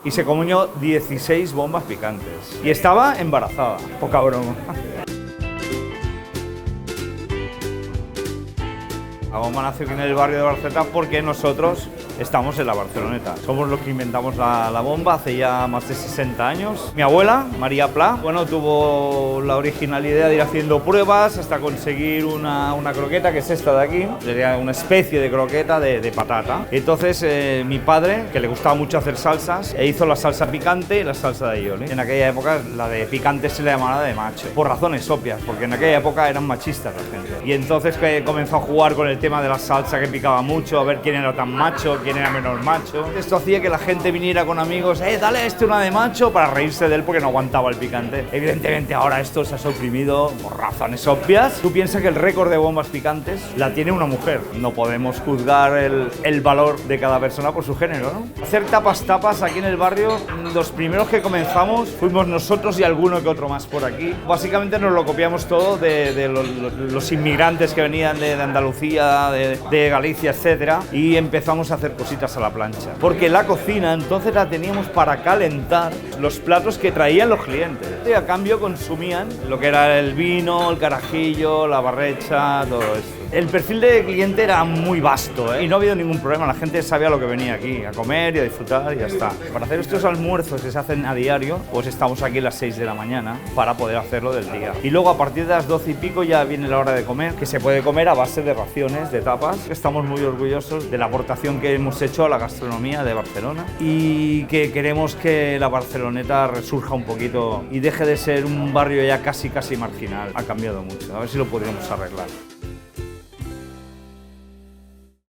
y se comió 16 bombas picantes. Y estaba embarazada, poca broma. La bomba nació aquí en el barrio de Barceleta porque nosotros estamos en la Barceloneta. Somos los que inventamos la bomba hace ya más de 60 años. Mi abuela, María Pla, bueno, tuvo la original idea de ir haciendo pruebas hasta conseguir una croqueta, que es esta de aquí. Sería una especie de croqueta de patata. Entonces mi padre, que le gustaba mucho hacer salsas, hizo la salsa picante y la salsa de aioli. En aquella época la de picante se le llamaba de macho, por razones obvias, porque en aquella época eran machistas la gente. Y entonces comenzó a jugar con el tema de la salsa que picaba mucho, a ver quién era tan macho, quién era menos macho. Esto hacía que la gente viniera con amigos, dale una de macho, para reírse de él porque no aguantaba el picante. Evidentemente ahora esto se ha suprimido por razones obvias. Tú piensas que el récord de bombas picantes la tiene una mujer. No podemos juzgar el valor de cada persona por su género, ¿no? Hacer tapas aquí en el barrio, los primeros que comenzamos fuimos nosotros y alguno que otro más por aquí. Básicamente nos lo copiamos todo de los inmigrantes que venían de Andalucía, de Galicia, etcétera, y empezamos a hacer cositas a la plancha. Porque la cocina entonces la teníamos para calentar los platos que traían los clientes. Y a cambio consumían lo que era el vino, el carajillo, la barrecha, todo esto. El perfil de cliente era muy vasto, y no ha habido ningún problema. La gente sabía lo que venía aquí, a comer y a disfrutar y ya está. Para hacer estos almuerzos que se hacen a diario, pues estamos aquí a las 6 de la mañana para poder hacerlo del día. Y luego a partir de las 12 y pico ya viene la hora de comer, que se puede comer a base de raciones, de tapas. Estamos muy orgullosos de la aportación que hemos hecho a la gastronomía de Barcelona y que queremos que la Barceloneta resurja un poquito y deje de ser un barrio ya casi marginal. Ha cambiado mucho, a ver si lo podríamos arreglar.